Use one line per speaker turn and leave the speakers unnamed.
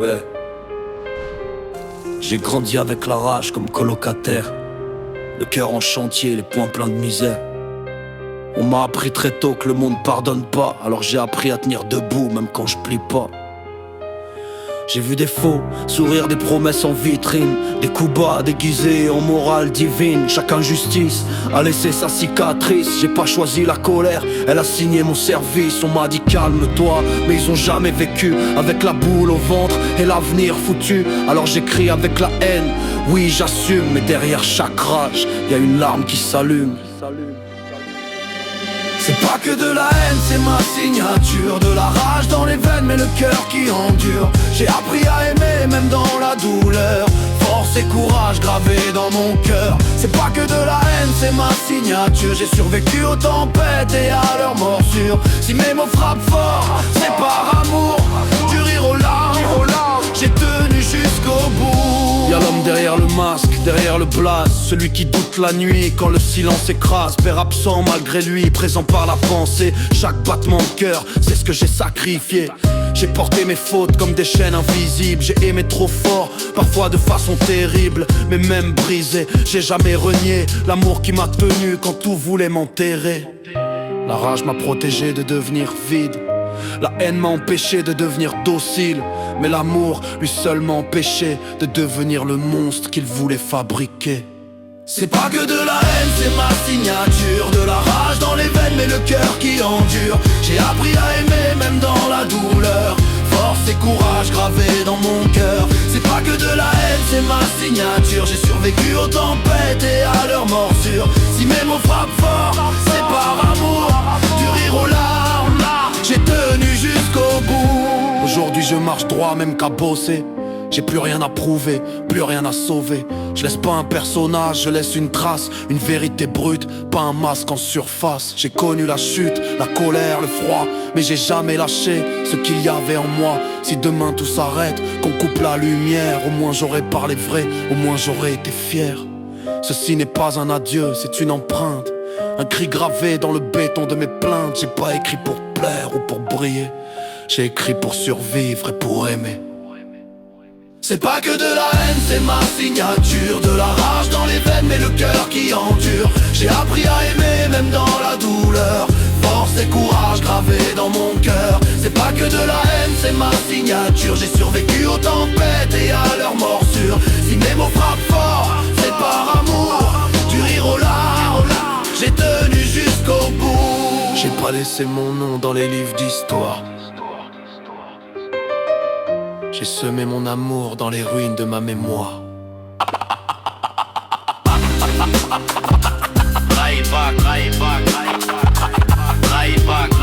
Ouais. J'ai grandi avec la rage comme colocataire, le cœur en chantier, les poings pleins de misère. On m'a appris très tôt que le monde pardonne pas, alors j'ai appris à tenir debout même quand je plie pas. J'ai vu des faux sourires, des promesses en vitrine, des coups bas déguisés en morale divine. Chaque injustice a laissé sa cicatrice. J'ai pas choisi la colère, elle a signé mon service. On m'a dit calme-toi, mais ils ont jamais vécu avec la boule au ventre et l'avenir foutu. Alors j'écris avec la haine, oui j'assume, mais derrière chaque rage, y a une larme qui s'allume. C'est pas que de la haine, c'est ma signature. De la rage dans les veines, mais le cœur qui endure. J'ai appris à aimer, même dans la douleur. Force et courage gravés dans mon cœur. C'est pas que de la haine, c'est ma signature. J'ai survécu aux tempêtes et à leurs morsures. Si mes mots frappent fort, c'est par amour. Du rire aux larmes, j'ai tenu jusqu'au bout. Y'a l'homme derrière le masque, derrière le blast, celui qui doute la nuit quand le silence écrase. Père absent malgré lui, présent par la pensée. Chaque battement de cœur, c'est ce que j'ai sacrifié. J'ai porté mes fautes comme des chaînes invisibles. J'ai aimé trop fort, parfois de façon terrible. Mais même brisé, j'ai jamais renié l'amour qui m'a tenu quand tout voulait m'enterrer. La rage m'a protégé de devenir vide. La haine m'a empêché de devenir docile. Mais l'amour, lui seul m'a empêché de devenir le monstre qu'il voulait fabriquer. C'est pas que de la haine, c'est ma signature. De la rage dans les veines, mais le cœur qui endure. J'ai appris à aimer, même dans la douleur. Force et courage gravés dans mon cœur. C'est pas que de la haine, c'est ma signature. J'ai survécu aux tempêtes et à leurs morsures. Si mes mots frappent fort, c'est par amour. Du rire aux larmes, j'ai tenu jusqu'au bout. Aujourd'hui je marche droit même qu'à bosser. J'ai plus rien à prouver, plus rien à sauver. Je laisse pas un personnage, je laisse une trace. Une vérité brute, pas un masque en surface. J'ai connu la chute, la colère, le froid, mais j'ai jamais lâché ce qu'il y avait en moi. Si demain tout s'arrête, qu'on coupe la lumière, au moins j'aurais parlé vrai, au moins j'aurais été fier. Ceci n'est pas un adieu, c'est une empreinte. Un cri gravé dans le béton de mes plaintes. J'ai pas écrit pour plaire ou pour briller. J'ai écrit pour survivre et pour aimer. C'est pas que de la haine, c'est ma signature. De la rage dans les veines, mais le cœur qui endure. J'ai appris à aimer, même dans la douleur. Force et courage gravés dans mon cœur. C'est pas que de la haine, c'est ma signature. J'ai survécu aux tempêtes et à leurs morsures. Si mes mots frappent fort, c'est par amour. Du rire aux larmes, j'ai tenu jusqu'au bout. J'ai pas laissé mon nom dans les livres d'histoire. J'ai semé mon amour dans les ruines de ma mémoire. Right back, right back, right back, right back.